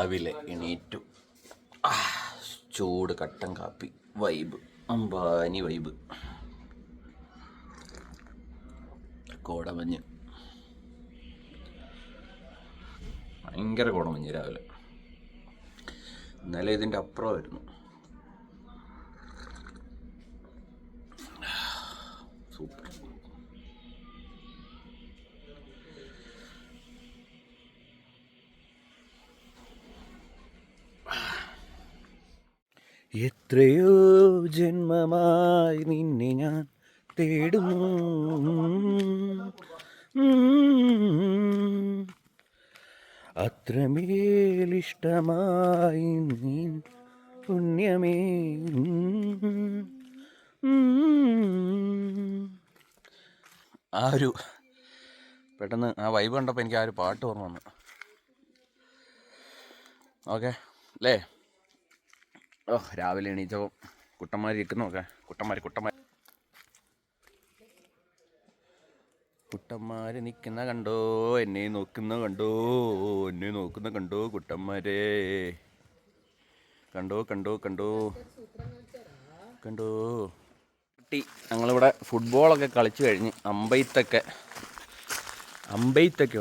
രാവിലെ എണീറ്റു. ചൂട് കട്ടൻ കാപ്പി വൈബ്, അമ്പാനി വൈബ്. കോടമഞ്ഞ്, ഭയങ്കര കോടമഞ്ഞ് രാവിലെ. ഇന്നലെ ഇതിൻ്റെ അപ്പുറമായിരുന്നു. സൂപ്പർ. എത്രയോ ജന്മമായി നിന്നെ ഞാൻ തേടുന്നു, അത്രമേലിഷ്ടമായി നീ പുണ്യമേ. ആ ഒരു പെട്ടെന്ന് ആ വൈബ് കണ്ടപ്പോൾ എനിക്ക് ആ ഒരു പാട്ട് ഓർമ്മ വന്നു. ഓക്കെ അല്ലേ? ഓ, രാവിലെ എണീച്ചപ്പോൾ കുട്ടന്മാർ ഇരിക്കുന്നു. ഓക്കെ, കുട്ടന്മാർ നിൽക്കുന്ന കണ്ടോ, എന്നെ നോക്കുന്ന കണ്ടോ, കുട്ടന്മാരെ കണ്ടോ. കുട്ടി, ഞങ്ങളിവിടെ ഫുട്ബോളൊക്കെ കളിച്ച് കഴിഞ്ഞ് അമ്പെയ്ത്തൊക്കെ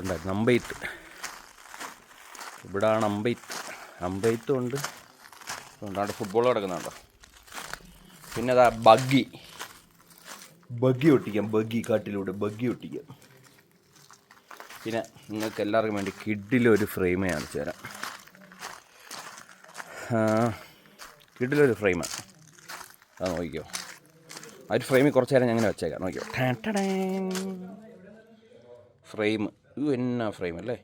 ഉണ്ടായിരുന്നു. ഇവിടാണ് അമ്പെയ്ത്തും ഉണ്ട്. അവിടെ ഫുട്ബോൾ കിടക്കുന്നുണ്ടോ. പിന്നെ അതാ ബഗ്ഗി ഒട്ടിക്കാം. കാട്ടിലൂടെ ബഗ്ഗി ഒട്ടിക്കാം. പിന്നെ നിങ്ങൾക്ക് എല്ലാവർക്കും വേണ്ടി കിഡിലൊരു ഫ്രെയിം കാണിച്ചു തരാം. കിഡിലൊരു ഫ്രെയിമാണ്. അത് നോക്കിക്കോ. ആ ഒരു ഫ്രെയിമിൽ കുറച്ച് നേരം ഞാൻ അങ്ങനെ വെച്ചേക്കാം. നോക്കിയോ, ഫ്രെയിം. എന്നാ ഫ്രെയിം അല്ലേ,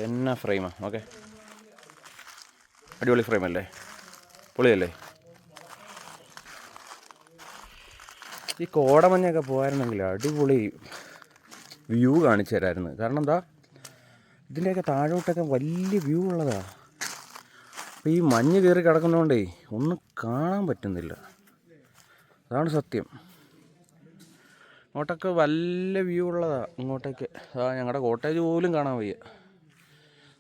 എന്നാ ഫ്രെയിമാ. ഓക്കെ, അടിപൊളി ഫ്രെയിമല്ലേ, പൊളിയല്ലേ. ഈ കോടമഞ്ഞൊക്കെ പോയായിരുന്നെങ്കിൽ അടിപൊളി വ്യൂ കാണിച്ചു തരാമായിരുന്നു. കാരണം എന്താ, ഇതിൻ്റെയൊക്കെ താഴോട്ടൊക്കെ വലിയ വ്യൂ ഉള്ളതാ. അപ്പോൾ ഈ മഞ്ഞ് കയറി കിടക്കുന്നതുകൊണ്ടേ ഒന്നും കാണാൻ പറ്റുന്നില്ല. അതാണ് സത്യം. ഇങ്ങോട്ടൊക്കെ നല്ല വ്യൂ ഉള്ളതാ. ഇങ്ങോട്ടേക്ക് ഞങ്ങളുടെ കോട്ടേജ് പോലും കാണാൻ വയ്യ.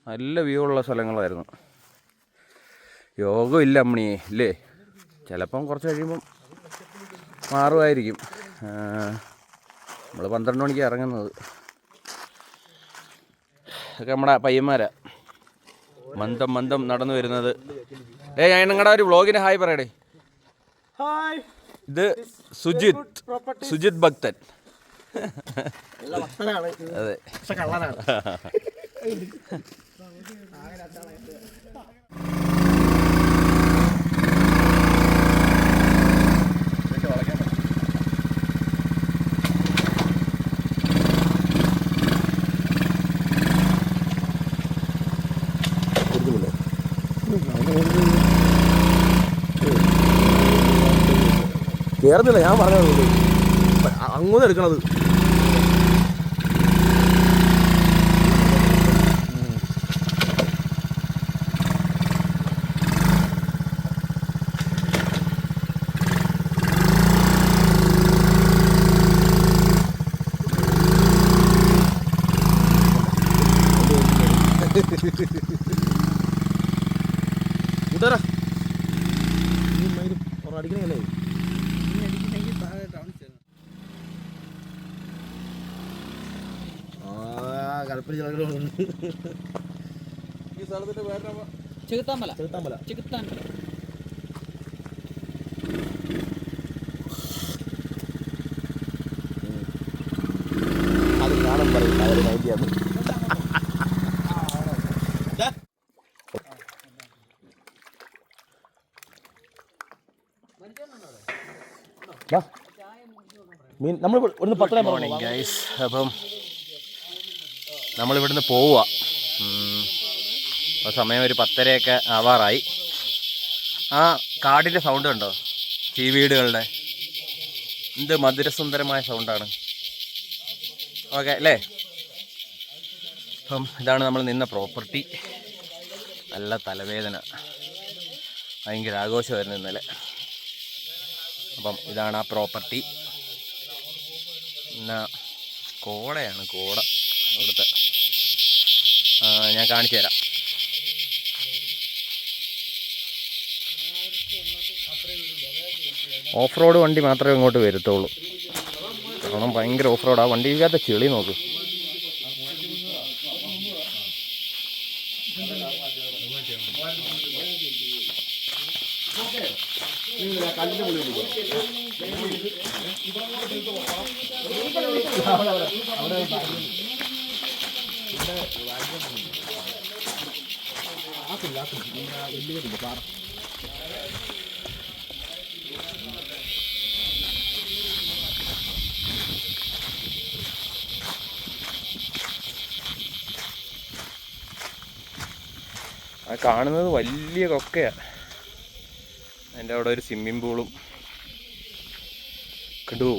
നല്ല വ്യൂ ഉള്ള സ്ഥലങ്ങളായിരുന്നു. യോഗമില്ല അമ്മണിയെ ഇല്ലേ. ചിലപ്പം കുറച്ച് കഴിയുമ്പം മാറുമായിരിക്കും. നമ്മൾ 12 മണിക്ക് ഇറങ്ങുന്നത്. ഒക്കെ നമ്മുടെ പയ്യന്മാരാ മന്ദം നടന്നു വരുന്നത്. ഞാൻ നിങ്ങളുടെ ഒരു വ്ളോഗിന് ഹായ് പറയടേ. ഇത് സുജിത് ഭക്തൻ. അതെ, കേറുന്നില്ല. ഞാൻ പറഞ്ഞത് അങ്ങോട്ട് എടുക്കണത്. കൂട്ടുകാരാ, അടിക്കണല്ലേ. ഈ സ്ഥലത്തിന്റെ പേര് ചെകുത്താമ്പല. അത് കാണാൻ പറയില്ല, അവര് നൈറ്റിയാണ്. നമ്മൾ ഇവിടുന്ന് 10 മോർണിംഗ് ഗൈസ്. അപ്പം നമ്മളിവിടുന്ന് പോവുക. അപ്പോൾ സമയം ഒരു 10:30 ആവാറായി. ആ കാടിൻ്റെ സൗണ്ട് കണ്ടോ, ചീവീടുകളുടെ എന്ത് മധുരസുന്ദരമായ സൗണ്ടാണ്. ഓക്കെ അല്ലേ. അപ്പം ഇതാണ് നമ്മൾ നിന്ന പ്രോപ്പർട്ടി. നല്ല തലവേദന, ഭയങ്കര ആഘോഷമായിരുന്നു ഇന്നലെ. അപ്പം ഇതാണ് ആ പ്രോപ്പർട്ടി. പിന്നെ കോടയാണ്, കോട ഇവിടുത്തെ. ഞാൻ കാണിച്ചു തരാം. ഓഫ് റോഡ് വണ്ടി മാത്രമേ ഇങ്ങോട്ട് വരത്തുള്ളൂ. കാരണം ഭയങ്കര ഓഫ് റോഡ്. ആ വണ്ടിക്കകത്ത് ചെളി നോക്ക്. ആ കാണുന്നത് വലിയ കൊക്കയാണ്. അതിൻ്റെ അവിടെ ഒരു സ്വിമ്മിംഗ് പൂളും. കണ്ടു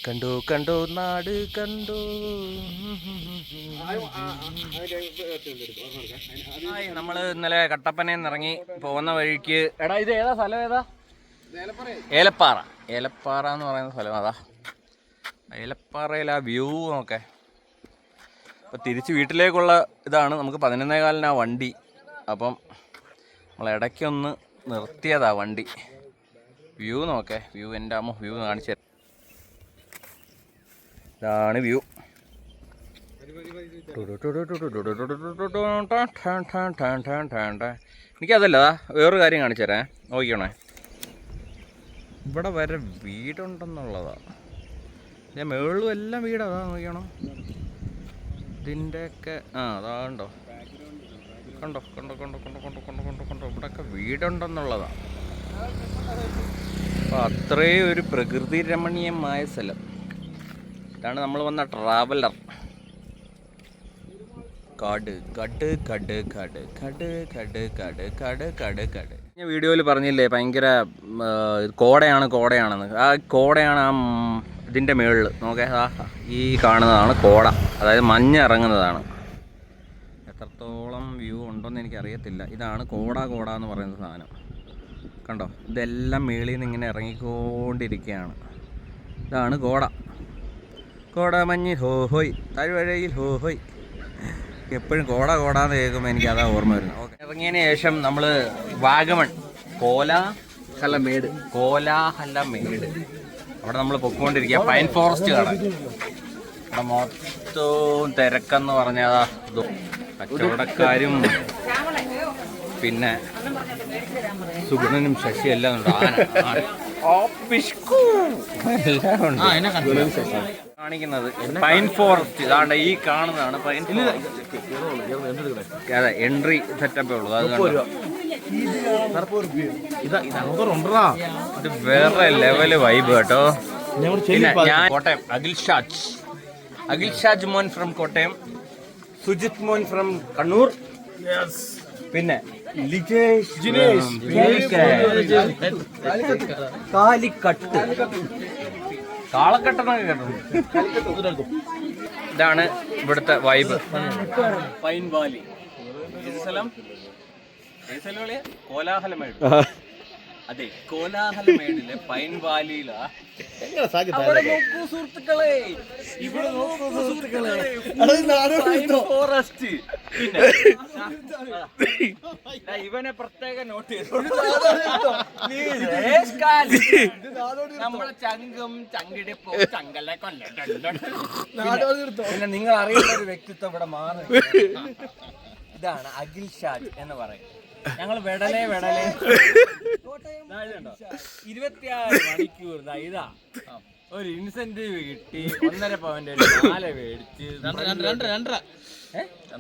കണ്ടു കണ്ടു നാട് കണ്ടു. നമ്മൾ ഇന്നലെ കട്ടപ്പനയിൽ നിന്ന് ഇറങ്ങി പോകുന്ന വഴിക്ക്, എടാ ഇത് ഏതാ സ്ഥലം? ഏതാ? ഏലപ്പാറ. ഏലപ്പാറ എന്ന് പറയുന്ന സ്ഥലം അതാ. ഏലപ്പാറയിൽ ആ വ്യൂ നോക്കെ. അപ്പോൾ തിരിച്ച് വീട്ടിലേക്കുള്ള ഇതാണ്. നമുക്ക് 11:15 വണ്ടി. അപ്പം നമ്മൾ ഇടയ്ക്കൊന്ന് നിർത്തിയതാ വണ്ടി. വ്യൂ നോക്കെ. വ്യൂ എൻ്റെ അമ്മ വ്യൂ കാണിച്ചു തരാം. ഇതാണ് വ്യൂ. എനിക്കതല്ല, വേറൊരു കാര്യം കാണിച്ചു തരാം. നോക്കിക്കണേ, ഇവിടെ വരെ വീടുണ്ടെന്നുള്ളതാണ്. ഞാൻ മേളിലും എല്ലാം വീടാ. നോക്കണം ഇതിൻ്റെയൊക്കെ. അതാണ്ടോ, കണ്ടോ കണ്ടോ കണ്ടോ കണ്ടോ കണ്ടോ കണ്ടോ കണ്ടോ കണ്ടോ ഇവിടെയൊക്കെ വീടുണ്ടെന്നുള്ളതാണ്. അപ്പോൾ അത്രയും ഒരു പ്രകൃതി രമണീയമായ സ്ഥലം. ഇതാണ് നമ്മൾ വന്ന ട്രാവലർ. കാട് കട് കട് കട് കട് കട് കട് കട് കട് കട്. ഞാൻ വീഡിയോയിൽ പറഞ്ഞില്ലേ ഭയങ്കര കോടയാണെന്ന്. ആ കോടയാണ് ആ ഇതിൻ്റെ മുകളിൽ നോക്കേ. ഈ കാണുന്നതാണ് കോട, അതായത് മഞ്ഞ് ഇറങ്ങുന്നതാണ്. എത്രത്തോളം വ്യൂ ഉണ്ടോയെന്ന് എനിക്കറിയത്തില്ല. ഇതാണ് കോട എന്ന് പറയുന്ന സാധനം. കണ്ടോ, ഇതെല്ലാം മേളിൽ നിന്ന് ഇങ്ങനെ ഇറങ്ങിക്കൊണ്ടിരിക്കുകയാണ്. ഇതാണ് കോട മഞ്ഞ് ഹോഹോയ്, താഴ്വരയിൽ ഹോഹോയ്. എപ്പോഴും കോടാന്ന് കേൾക്കുമ്പോൾ എനിക്ക് അതാ ഓർമ്മ വരുന്നത്. ഓക്കെ, ഇറങ്ങിയതിന് ശേഷം നമ്മൾ വാഗമൺ കോലാഹലമേട് അവിടെ നമ്മൾ പൊയ്ക്കൊണ്ടിരിക്കുക. പൈൻ ഫോറസ്റ്റ് കാണാൻ. അവിടെ മൊത്തവും തിരക്കെന്ന് പറഞ്ഞാൽ കച്ചവടക്കാരും പിന്നെ സുഗുണനും ശശി എല്ലാം ഉണ്ട്. കാണിക്കുന്നത് പൈൻ ഫോറസ്റ്റ്. ഇതാണ്ട് ഈ കാണുന്നതാണ് പൈൻ ഫോറസ്റ്റ്. അതെ, എൻട്രി സെറ്റപ്പേ ഉള്ളൂ. അത് ഇത് വേറെ ലെവല് വൈബ് കേട്ടോ. പിന്നെ ഞാൻ കോട്ടയം അഖിൽ ഷാജ് മോൻ ഫ്രം കോട്ടയം, സുജിത് മോൻ ഫ്രം കണ്ണൂർ, പിന്നെ കാളക്കട്ടെന്നൊക്കെ കേട്ടോ. ഇതാണ് ഇവിടുത്തെ വൈബ്. Pine Valley. സ്ഥലം കോലാഹലമേട്. അതെ, കോലാഹലമേടിലെ പൈൻ വാലിയിലാ. അവിടെ നോക്കൂ സുഹൃത്തുക്കളെ, ഇവിടെ നോക്കൂ സുഹൃത്തുക്കളെ, ഫോറസ്റ്റ്. പിന്നെ ഇവനെ പ്രത്യേക നോട്ട് ചെയ്തു. നമ്മളെ ചങ്കും ചങ്കിടിപ്പോ ചങ്കലെ കൊല്ലം. പിന്നെ നിങ്ങൾ അറിയുന്ന ഒരു വ്യക്തിത്വം ഇവിടെ മാറി. ഇതാണ് അഖിൽ ഷാജ് എന്ന് പറയും. ഞങ്ങൾ വെടലേ 24 മണിക്കൂർ ഇതാ ഒരു ഇൻസെന്റീവ് കിട്ടി. 1.5 പവന്റെ മാല മേടിച്ച്.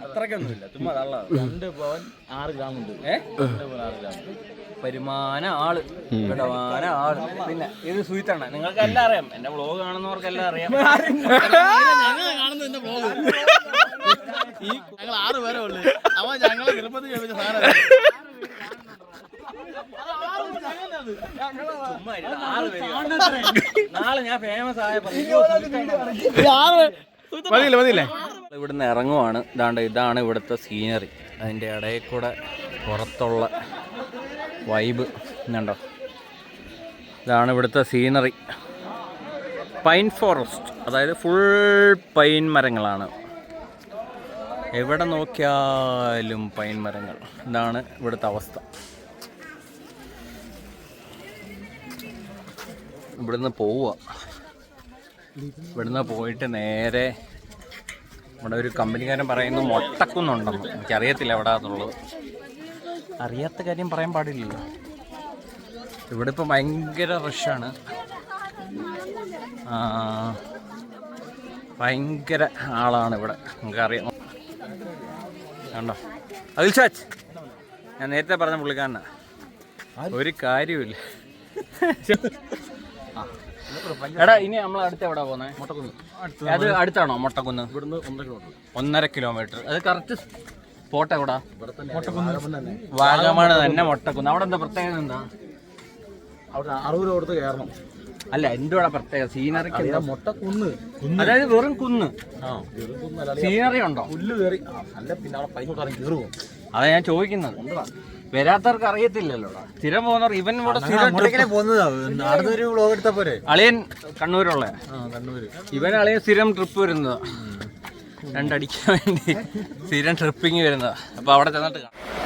അത്രക്കൊന്നുമില്ല, ചുമ്മാ തള്ള. 2 പവൻ 6 ഗ്രാം ഉണ്ട്. 2 പവൻ 6 ഗ്രാം വരുമാന ആള്, വിടവാന ആള്. പിന്നെ ഇത് സുഹിത്തണ്ണ. നിങ്ങൾക്ക് എല്ലാം അറിയാം, എന്റെ വ്ളോഗ് കാണുന്നവർക്കെല്ലാം അറിയാം. ഞങ്ങൾ 6 പേരേ ഉള്ളു. അവ ഞങ്ങളെ നിർബന്ധം ചോദിച്ച സാധനം. നാളെ ഞാൻ ഫേമസ് ആയ ഇവിടുന്ന് ഇറങ്ങുവാണ്. ഇതാണ് ഇവിടുത്തെ സീനറി. അതിൻ്റെ ഇടയിൽ കൂടെ പുറത്തുള്ള വൈബ് എന്നുണ്ടോ. ഇതാണ് ഇവിടുത്തെ സീനറി. പൈൻ ഫോറസ്റ്റ്, അതായത് ഫുൾ പൈൻ മരങ്ങളാണ്. എവിടെ നോക്കിയാലും പൈൻ മരങ്ങൾ. ഇതാണ് ഇവിടുത്തെ അവസ്ഥ. ഇവിടുന്ന് പോവുക. ഇവിടുന്ന് പോയിട്ട് നേരെ ഇവിടെ ഒരു കമ്പനിക്കാരൻ പറയുന്നു മൊട്ടക്കുന്നുണ്ടെന്ന്. എനിക്കറിയത്തില്ല എവിടെയാണെന്നുള്ളത്. അറിയാത്ത കാര്യം പറയാൻ പാടില്ലല്ലോ. ഇവിടെ ഇപ്പോൾ ഭയങ്കര റഷാണ്. ഭയങ്കര ആളാണ് ഇവിടെ. നമുക്കറിയാം. കണ്ടോ അഖിൽ ചാച്ച്, ഞാൻ നേരത്തെ പറഞ്ഞ പുള്ളിക്കാരനാ. ഒരു കാര്യമില്ല. എടാ ഇനി നമ്മൾ അടുത്ത് എവിടെ പോകുന്നത്? മുട്ടക്കുന്ന്. അത് അടുത്താണോ മൊട്ടക്കുന്ന്? ഇവിടുന്ന് 1.5 കിലോമീറ്റർ. അത് കറക്റ്റ് സ്പോട്ട് എവിടാ? മുട്ടക്കുന്ന്. വാഗമണ് തന്നെ മൊട്ടക്കുന്ന്. അവിടെ എന്താ പ്രത്യേകത? എന്താ അവിടെ 60 രൂപ കൊടുത്ത് കയറണം. അല്ല എന്തുവാ പ്രത്യേക? സീനറിക്ക് മുട്ടക്കുന്ന്. അതായത് വെറും കുന്ന്. സീനറി ഉണ്ടോ? പുല്ല് കയറി അല്ല, പിന്നെ അവിടെ പൈസ കൊടുത്താൽ കയറുമോ? അതാ ഞാൻ ചോദിക്കുന്നത്. വരാത്തവർക്ക് അറിയത്തില്ലല്ലോ. സ്ഥിരം പോകുന്നവർ. ഇവൻ ഇവിടെ അടുത്തൊരു വ്ളോഗ് എടുത്താ പോരെ? അളിയൻ കണ്ണൂരുള്ള. കണ്ണൂര്. ഇവൻ അളിയൻ സ്ഥിരം ട്രിപ്പ് വരുന്നതാ. രണ്ടടിക്കാൻ വേണ്ടി സ്ഥിരം ട്രിപ്പിങ് വരുന്നതാ. അപ്പൊ അവിടെ ചെന്നിട്ട് കാണാം.